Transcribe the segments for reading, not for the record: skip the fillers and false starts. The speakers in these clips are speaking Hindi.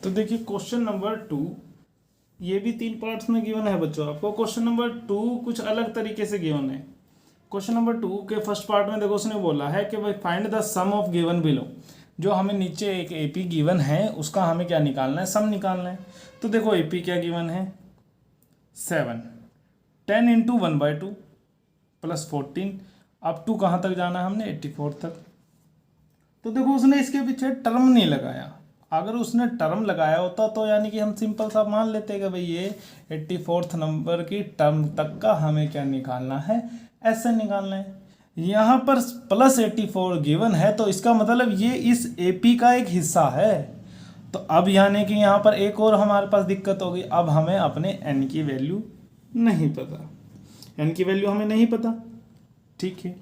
तो देखिए क्वेश्चन नंबर 2, ये भी 3 पार्ट्स में गिवन है बच्चों आपको। क्वेश्चन नंबर 2 कुछ अलग तरीके से गिवन है। क्वेश्चन नंबर 2 के फर्स्ट पार्ट में देखो उसने बोला है कि भाई find the sum of given below. जो हमें नीचे एक एपी गिवन है उसका हमें क्या निकालना है, सम निकालना है। तो देखो एपी क्या गिवन है, 7, 10 इंटू 1/2 प्लस 14, अब टू कहाँ तक जाना है हमने, 84 तक। तो देखो उसने इसके पीछे टर्म नहीं लगाया। अगर उसने टर्म लगाया होता तो यानी कि हम सिंपल सा मान लेते कि भाई ये 84th नंबर की टर्म तक का हमें क्या निकालना है, ऐसे निकालना है। यहाँ पर प्लस 84 गिवन है तो इसका मतलब ये इस एपी का एक हिस्सा है। तो अब यानी कि यहाँ पर एक और हमारे पास दिक्कत होगी, अब हमें अपने एन की वैल्यू नहीं पता, एन की वैल्यू हमें नहीं पता। ठीक है,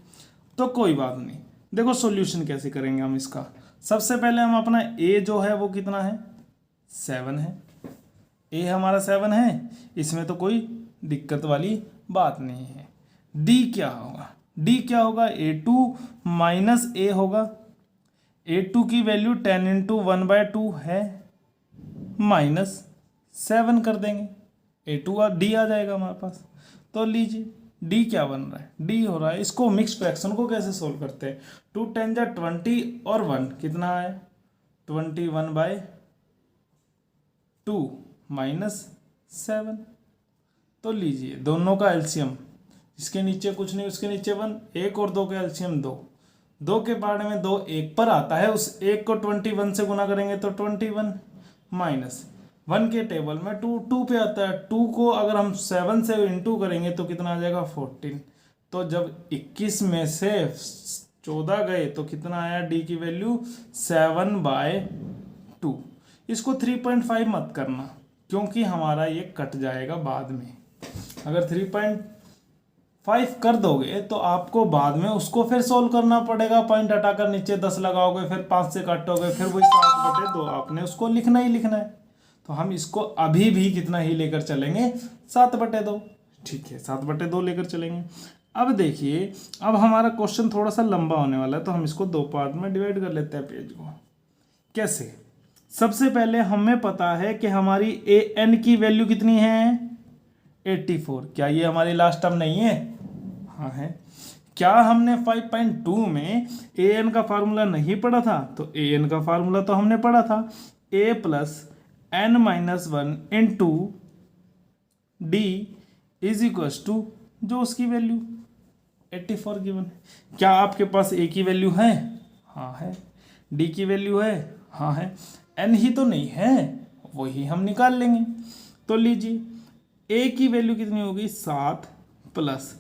तो कोई बात नहीं। देखो सॉल्यूशन कैसे करेंगे हम इसका। सबसे पहले हम अपना ए जो है वो कितना है, 7 है। ए हमारा 7 है, इसमें तो कोई दिक्कत वाली बात नहीं है। डी क्या होगा, डी क्या होगा, A2 माइनस ए होगा। A2 की वैल्यू 10 इंटू 1/2 है, माइनस 7 कर देंगे, A2 और डी आ जाएगा हमारे पास। तो लीजिए डी क्या बन रहा है, डी हो रहा है। इसको मिक्स फ्रैक्शन को कैसे सोल्व करते हैं, 2 10 जा 20 और 1 कितना है, 21/2 माइनस 7। तो लीजिए दोनों का एलसीएम, इसके नीचे कुछ नहीं उसके नीचे 1, 1 और 2 का एलसीएम 2, 2 के बारे में 2 1 पर आता है, उस 1 को 21 से गुना करेंगे तो 21 माइनस 1 के टेबल में 2 2 पे आता है, 2 को अगर हम 7 से इंटू करेंगे तो कितना आ जाएगा 14। तो जब 21 में से 14 गए तो कितना आया, डी की वैल्यू 7/2। इसको 3.5 मत करना क्योंकि हमारा ये कट जाएगा बाद में। अगर 3.5 कर दोगे तो आपको बाद में उसको फिर सोल्व करना पड़ेगा, पॉइंट हटाकर नीचे 10 लगाओगे, फिर 5 से काटोगे, फिर वही 7/2 आपने उसको लिखना ही लिखना है। तो हम इसको अभी भी कितना ही लेकर चलेंगे, 7/2। ठीक है, 7/2 लेकर चलेंगे। अब देखिए, अब हमारा क्वेश्चन थोड़ा सा लंबा होने वाला है तो हम इसको 2 पार्ट में डिवाइड कर लेते हैं पेज को। कैसे, सबसे पहले हमें पता है कि हमारी ए एन की वैल्यू कितनी है, 84। क्या ये हमारी लास्ट टर्म नहीं है, हाँ है। क्या हमने 5.2 में ए एन का फार्मूला नहीं पढ़ा था, तो ए एन का फार्मूला तो हमने पढ़ा था, A plus n-1 into D is equals to जो उसकी वैल्यू 84 गिवन है। क्या आपके पास ए की वैल्यू है, हाँ है। डी की वैल्यू है, हाँ है। एन ही तो नहीं है, वही हम निकाल लेंगे। तो लीजिए ए की वैल्यू कितनी होगी, 7 प्लस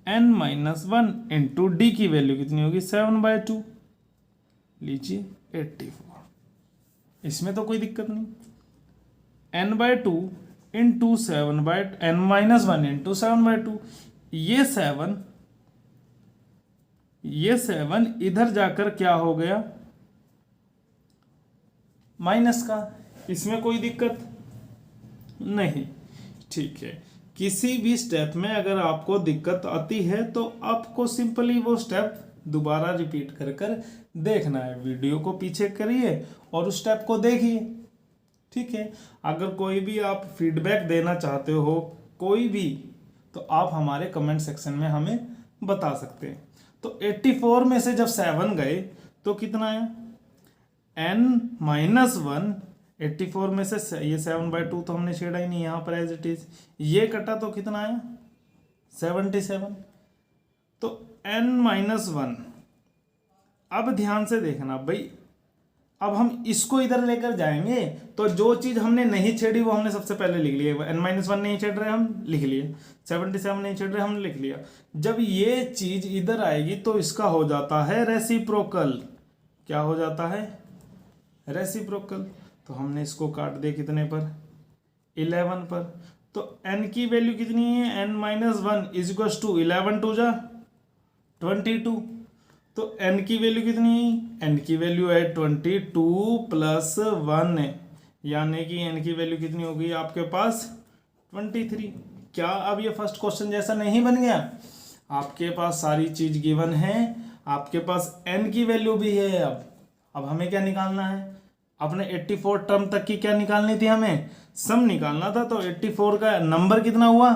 n-1 इंटू डी की वैल्यू कितनी होगी, 7/2। लीजिए 84, इसमें तो कोई दिक्कत नहीं। n/2 इंटू 7/n-1 इंटू 7/2, ये 7 इधर जाकर क्या हो गया, माइनस का, इसमें कोई दिक्कत नहीं। ठीक है, किसी भी स्टेप में अगर आपको दिक्कत आती है तो आपको सिंपली वो स्टेप दोबारा रिपीट कर कर देखना है। वीडियो को पीछे करिए और उस स्टेप को देखिए। ठीक है, अगर कोई भी आप फीडबैक देना चाहते हो कोई भी, तो आप हमारे कमेंट सेक्शन में हमें बता सकते हैं। तो 84 में से जब 7 गए तो कितना आया, n-1, 84 में से ये 7/2 तो हमने छेड़ा ही नहीं यहाँ पर, एज इट इज। ये कटा तो कितना आया, 77। तो n-1, अब ध्यान से देखना भाई, अब हम इसको इधर लेकर जाएंगे तो जो चीज हमने नहीं छेड़ी वो हमने सबसे पहले लिख लिया। n-1 नहीं छेड़ रहे हम, लिख लिए। 77 नहीं छेड़ रहे, हमने लिख लिया। जब ये चीज इधर आएगी तो इसका हो जाता है रेसिप्रोकल। क्या हो जाता है, रेसिप्रोकल। तो हमने इसको काट दिया कितने पर, 11 पर। तो n की वैल्यू कितनी है, n-1 इज इक्वल टू 11 2 जा 22। तो n की वैल्यू कितनी है, n की वैल्यू है 22 प्लस 1, यानी कि n की वैल्यू कितनी होगी आपके पास, 23। क्या अब ये फर्स्ट क्वेश्चन जैसा नहीं बन गया, आपके पास सारी चीज गिवन है, आपके पास n की वैल्यू भी है। अब हमें क्या निकालना है, अपने 84 टर्म तक की क्या निकालनी थी, हमें सम निकालना था। तो 84 का नंबर कितना हुआ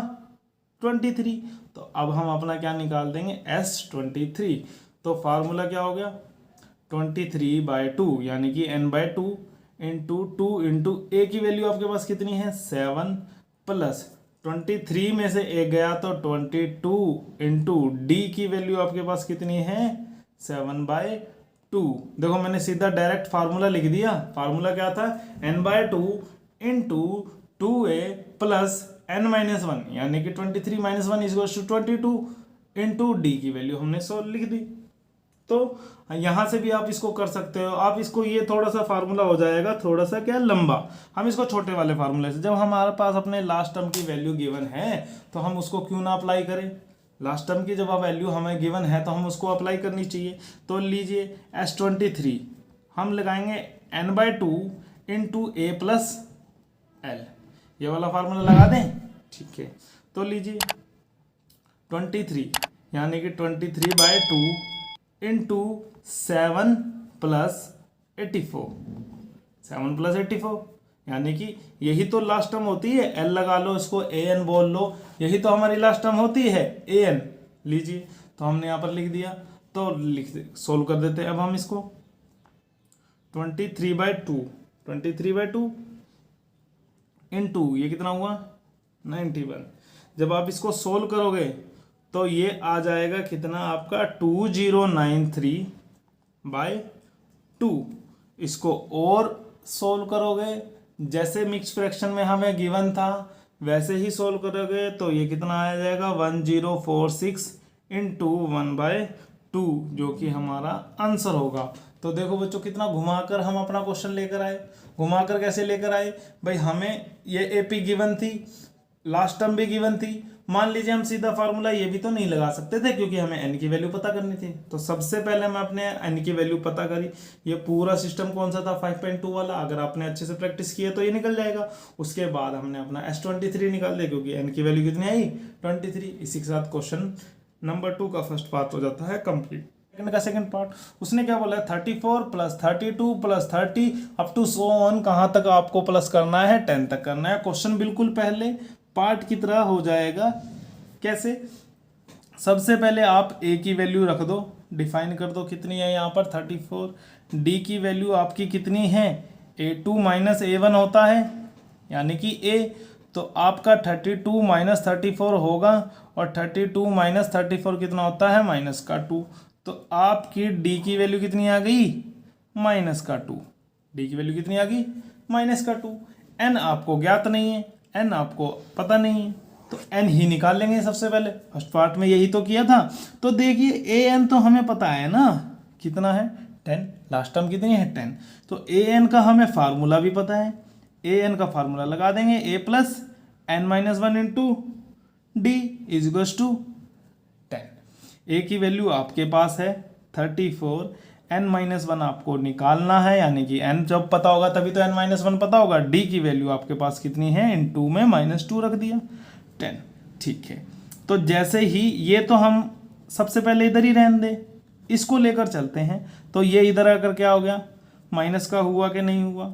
23। तो अब हम अपना क्या निकाल देंगे S23। तो फार्मूला क्या हो गया 23/2 यानी कि n/2 इंटू 2 इंटू ए की वैल्यू आपके पास कितनी है 7 प्लस 23 में से ए गया तो 22 इंटू डी की वैल्यू आपके पास कितनी है 7/2। देखो मैंने सीधा डायरेक्ट फार्मूला लिख दिया। फार्मूला क्या था n/2 into 2a plus n-1 यानी कि 23 - 1 = 22 इंटू डी की वैल्यू हमने 100 लिख दी। तो यहां से भी आप इसको कर सकते हो। आप इसको ये थोड़ा सा फार्मूला हो जाएगा थोड़ा सा क्या लंबा, हम इसको छोटे वाले फार्मूले से, जब हमारे पास अपने लास्ट टर्म की वैल्यू गिवन है तो हम उसको क्यों ना अप्लाई करें। लास्ट टर्म की जब वैल्यू हमें गिवन है तो हम उसको अप्लाई करनी चाहिए। तो लीजिए S23 हम लगाएंगे n/2 इंटू ए प्लस एल, ये वाला फार्मूला लगा दें। ठीक है, तो लीजिए 23 यानी कि 23/2 इंटू 7 प्लस 84, 7 प्लस 84 यानी कि यही तो लास्ट टर्म होती है। एल लगा लो, इसको ए एन बोल लो, यही तो हमारी लास्ट टर्म होती है ए एन। लीजिए तो हमने यहाँ पर लिख दिया। तो सोल्व कर देते हैं अब हम इसको 23/2 इंटू ये कितना हुआ 91। जब आप इसको सोल्व करोगे तो ये आ जाएगा कितना आपका 2093/2। इसको और सोल्व करोगे जैसे मिक्स फ्रैक्शन में हमें गिवन था वैसे ही सोल्व करोगे तो ये कितना आ जाएगा 1046 इंटू 1/2 जो कि हमारा आंसर होगा। तो देखो बच्चों कितना घुमाकर हम अपना क्वेश्चन लेकर आए। घुमाकर कैसे लेकर आए भाई, हमें ये एपी गिवन थी, लास्ट टर्म भी गिवन थी। मान लीजिए हम सीधा फार्मूला ये भी तो नहीं लगा सकते थे क्योंकि हमें एन की वैल्यू पता करनी थी। तो सबसे पहले मैं अपने एन की वैल्यू पता करी। ये पूरा सिस्टम कौन सा था 5.2 वाला, अगर आपने अच्छे से प्रैक्टिस किया तो ये निकल जाएगा। उसके बाद हमने अपना S23 निकाल दिया क्योंकि एन की वैल्यू कितनी आई 23। इसी के साथ क्वेश्चन नंबर 2 का फर्स्ट पार्ट हो जाता है कंप्लीट। सेकंड का सेकंड पार्ट उसने क्या बोला 34 प्लस 32 प्लस 30 अप टू सो ऑन, कहाँ तक आपको प्लस करना है 10 तक करना है। क्वेश्चन बिल्कुल पहले पार्ट की तरह हो जाएगा। कैसे, सबसे पहले आप a की वैल्यू रख दो, डिफाइन कर दो कितनी है यहाँ पर 34। d की वैल्यू आपकी कितनी है a2 माइनस a1 होता है यानी कि a, तो आपका 32 माइनस 34 होगा और 32 माइनस 34 कितना होता है -2। तो आपकी d की वैल्यू कितनी आ गई -2। d की वैल्यू कितनी आ गई -2। n आपको ज्ञात नहीं है, n आपको पता नहीं है, तो n ही निकाल लेंगे सबसे पहले। फर्स्ट पार्ट में यही तो किया था। तो देखिए an तो हमें पता है ना कितना है 10, लास्ट टर्म कितनी है 10। तो an का हमें फार्मूला भी पता है, an का फार्मूला लगा देंगे a plus n-1 into D is to 10। a की वैल्यू आपके पास है 34, n-1 आपको निकालना है यानी कि n जब पता होगा तभी तो n-1 पता होगा। d की वैल्यू आपके पास कितनी है इन 2 में -2 रख दिया 10। ठीक है, तो जैसे ही ये तो हम सबसे पहले इधर ही रहने दे, इसको लेकर चलते हैं। तो ये इधर आकर क्या हो गया माइनस का हुआ कि नहीं हुआ।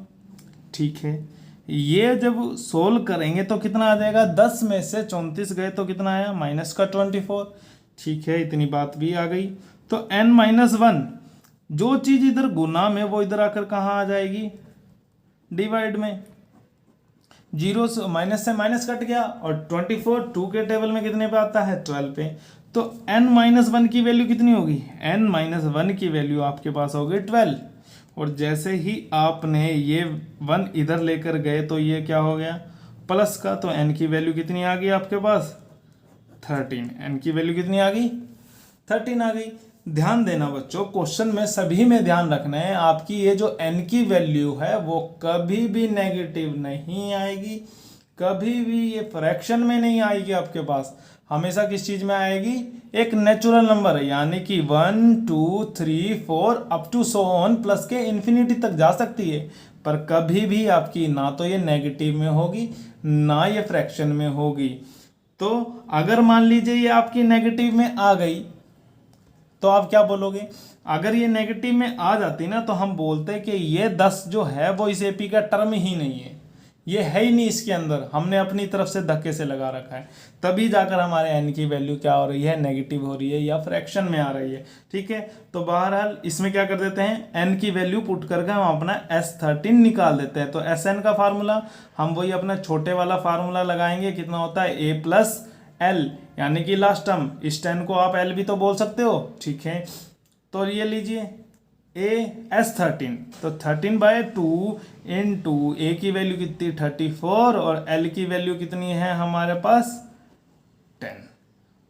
ठीक है, ये जब सोल्व करेंगे तो कितना आ जाएगा 10 में से 34 गए तो कितना आया -24। ठीक है, इतनी बात भी आ गई। तो n-1 जो चीज इधर गुना में वो इधर आकर कहाँ आ जाएगी डिवाइड में। 0 से माइनस कट गया और 24 2 के टेबल में कितने पे आता है 12 पे। तो n-1 की वैल्यू कितनी होगी n-1 की वैल्यू आपके पास होगी 12। और जैसे ही आपने ये 1 इधर लेकर गए तो ये क्या हो गया प्लस का। तो n की वैल्यू कितनी आ गई आपके पास 13। n की वैल्यू कितनी आ गई 13 आ गई। ध्यान देना बच्चों, क्वेश्चन में सभी में ध्यान रखना है आपकी ये जो n की वैल्यू है वो कभी भी नेगेटिव नहीं आएगी, कभी भी ये फ्रैक्शन में नहीं आएगी आपके पास। हमेशा किस चीज में आएगी एक नेचुरल नंबर है यानी कि 1 2 3 4 up to so on plus के इन्फिनिटी तक जा सकती है। पर कभी भी आपकी ना तो ये नेगेटिव में होगी ना ये फ्रैक्शन में होगी। तो अगर मान लीजिए ये आपकी नेगेटिव में आ गई तो आप क्या बोलोगे, अगर ये नेगेटिव में आ जाती ना तो हम बोलते कि ये 10 जो है वो इस एपी का टर्म ही नहीं है, ये है ही नहीं इसके अंदर, हमने अपनी तरफ से धक्के से लगा रखा है, तभी जाकर हमारे एन की वैल्यू क्या हो रही है, नेगेटिव हो रही है या फ्रैक्शन में आ रही है। ठीक है, तो बहरहाल इसमें क्या कर देते हैं, एन की वैल्यू पुट करके हम अपना S13 निकाल देते हैं। तो SN का फार्मूला हम वही अपना छोटे वाला फार्मूला लगाएंगे, कितना होता है A प्लस एल, यानी कि लास्ट टर्म, इस 10 को आप L भी तो बोल सकते हो। ठीक है, तो ये लीजिए S13, तो 13/2 इंटू ए की वैल्यू कितनी 34 और L की वैल्यू कितनी है हमारे पास 10,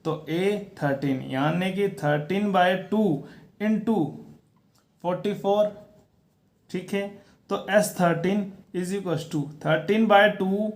तो A13 यानी कि 13/2 इंटू 44। ठीक है, तो S13 इज इक्व टू 13/2,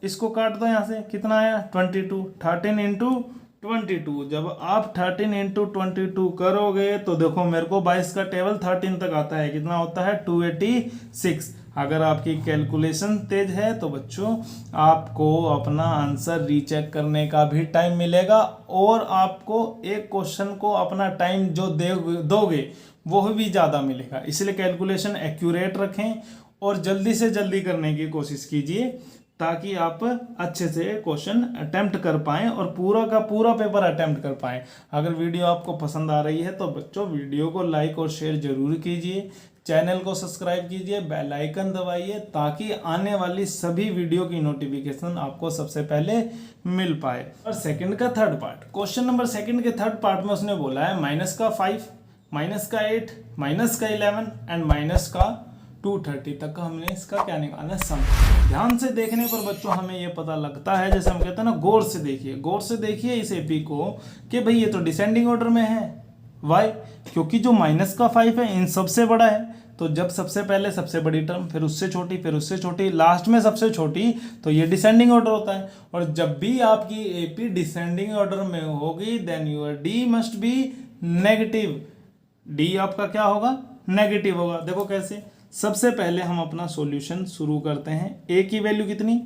इसको काट दो यहाँ से, कितना आया 22, 13 इंटू 22। जब आप 13 इंटू 22 करोगे तो देखो मेरे को 22 का टेबल 13 तक आता है, कितना होता है 286। अगर आपकी कैलकुलेशन तेज है तो बच्चों आपको अपना आंसर रीचेक करने का भी टाइम मिलेगा और आपको एक क्वेश्चन को अपना टाइम जो दोगे वो भी ज़्यादा मिलेगा। इसलिए कैलकुलेशन एक्यूरेट रखें और जल्दी से जल्दी करने की कोशिश कीजिए ताकि आप अच्छे से क्वेश्चन अटेम्प्ट कर पाएं और पूरा का पूरा पेपर अटेम्प्ट कर पाएं। अगर वीडियो आपको पसंद आ रही है तो बच्चों वीडियो को लाइक और शेयर जरूर कीजिए, चैनल को सब्सक्राइब कीजिए, बेल आइकन दबाइए ताकि आने वाली सभी वीडियो की नोटिफिकेशन आपको सबसे पहले मिल पाए। और सेकंड का third part, question number second के थर्ड पार्ट में उसने बोला है -5, -8, -11 एंड -230 तक का हमने इसका क्या निकालना है, सम। ध्यान से देखने पर बच्चों हमें ये पता लगता है, जैसे हम कहते हैं ना, गौर से देखिए इस एपी को कि भाई ये तो डिसेंडिंग ऑर्डर में है। वाई? क्योंकि जो -5 है इन सबसे बड़ा है, तो जब सबसे पहले सबसे बड़ी टर्म, फिर उससे छोटी, फिर उससे छोटी, लास्ट में सबसे छोटी, तो ये डिसेंडिंग ऑर्डर होता है। और जब भी आपकी एपी डिसेंडिंग ऑर्डर में होगी then your d must be negative. D आपका क्या होगा, नेगेटिव होगा। देखो कैसे, सबसे पहले हम अपना सॉल्यूशन शुरू करते हैं। ए की वैल्यू कितनी,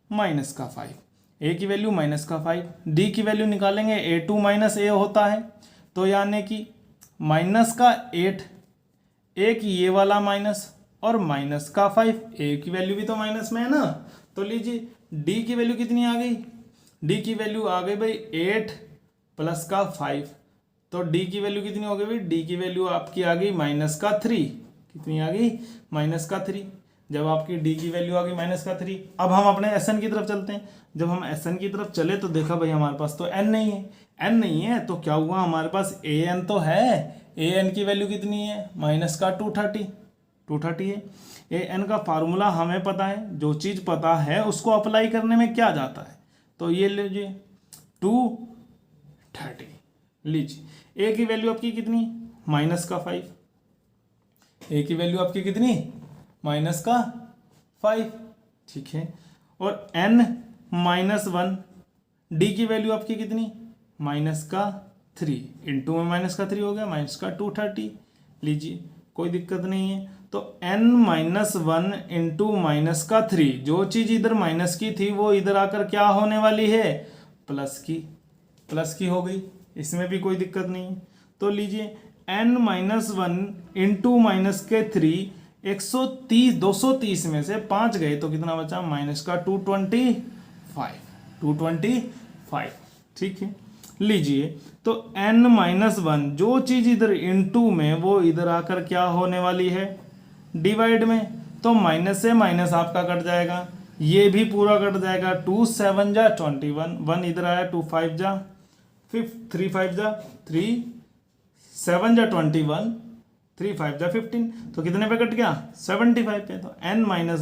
-5, ए की वैल्यू -5, डी की वैल्यू निकालेंगे, A2 - A होता है, तो यानी कि -8, एक ये वाला माइनस और -5, ए की वैल्यू भी तो माइनस में है ना। तो लीजिए डी की वैल्यू कितनी आ गई, डी की वैल्यू आ गई भाई 8 + 5, तो डी की वैल्यू कितनी हो गई भाई, डी की वैल्यू आपकी आ गई -3, कितनी आ गई -3। जब आपकी डी की वैल्यू आ गई -3, अब हम अपने SN की तरफ चलते हैं। जब हम SN की तरफ चले तो देखा भाई हमारे पास तो n नहीं है, n नहीं है तो क्या हुआ, हमारे पास AN तो है, AN की वैल्यू कितनी है -230 है। AN का फार्मूला हमें पता है, जो चीज़ पता है उसको अप्लाई करने में क्या जाता है, तो ये लीजिए 230। लीजिए ए की वैल्यू आपकी कितनी, -5, ए की वैल्यू आपकी कितनी, -5। ठीक है, और n-1, डी की वैल्यू आपकी कितनी, -3, इंटू में -3 हो गया, -230। लीजिए कोई दिक्कत नहीं है, तो n-1 इंटू -3, जो चीज़ इधर माइनस की थी वो इधर आकर क्या होने वाली है, प्लस की हो गई, इसमें भी कोई दिक्कत नहीं है। तो लीजिए n-1 इंटू -3, 230 में से 5 गए तो कितना बचा, -225। ठीक है, लीजिए तो n-1, जो चीज़ इधर इंटू में वो इधर आकर क्या होने वाली है, डिवाइड में, तो माइनस से माइनस आपका कट जाएगा, ये भी पूरा कट जाएगा। 2 7 जा 21, 1 इधर आया, 2 5 जा 3 5 जा 3, 7 जा 21, 3 5 जा 15, तो कितने पे कट गया, 75 पे। तो n-1 =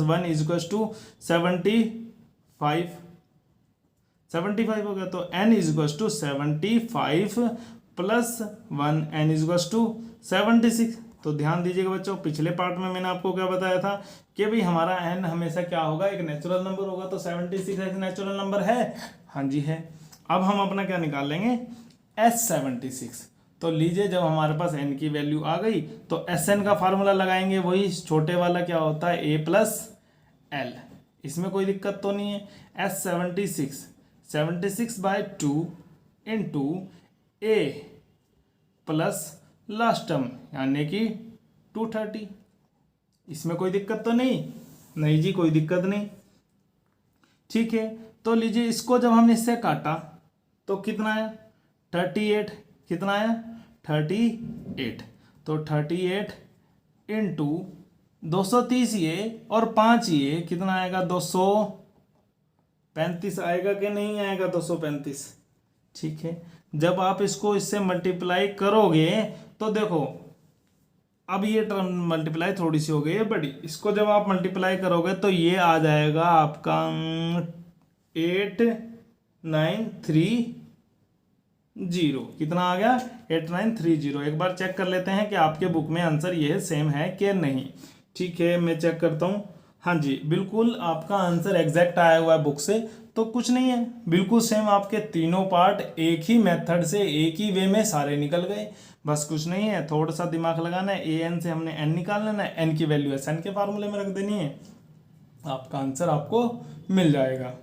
75 हो गया, तो n = 75 + 1, n = 76। तो ध्यान दीजिएगा बच्चों, पिछले पार्ट में मैंने आपको क्या बताया था कि भाई हमारा n हमेशा क्या होगा, एक नेचुरल नंबर होगा, तो 76 एक नेचुरल नंबर है, हाँ जी है। अब हम अपना क्या निकाल लेंगे, S76। तो लीजिए जब हमारे पास n की वैल्यू आ गई तो SN का फार्मूला लगाएंगे, वही छोटे वाला क्या होता है, A + L, इसमें कोई दिक्कत तो नहीं है। S76 76/2 into A plus last term यानी कि 230। इसमें कोई दिक्कत तो नहीं? नहीं जी, कोई दिक्कत नहीं। ठीक है, तो लीजिए इसको जब हमने इससे काटा तो कितना आया? 38। कितना आया? 38। तो 38 इंटू 230 ये और 5 ये कितना आएगा? 235 आएगा कि नहीं आएगा? 235। ठीक है, जब आप इसको इससे मल्टीप्लाई करोगे तो देखो अब ये टर्म मल्टीप्लाई थोड़ी सी हो गई है बड़ी, इसको जब आप मल्टीप्लाई करोगे तो ये आ जाएगा आपका 8930। कितना आ गया? 8930। एक बार चेक कर लेते हैं कि आपके बुक में आंसर ये सेम है कि नहीं। ठीक है, मैं चेक करता हूँ। हाँ जी, बिल्कुल आपका आंसर एग्जैक्ट आया हुआ है बुक से, तो कुछ नहीं है, बिल्कुल सेम आपके तीनों पार्ट एक ही मेथड से एक ही वे में सारे निकल गए। बस कुछ नहीं है, थोड़ा सा दिमाग लगाना है। an से हमने n निकाल लेना है, n की वैल्यू एस एन के फार्मूले में रख देनी है, आपका आंसर आपको मिल जाएगा।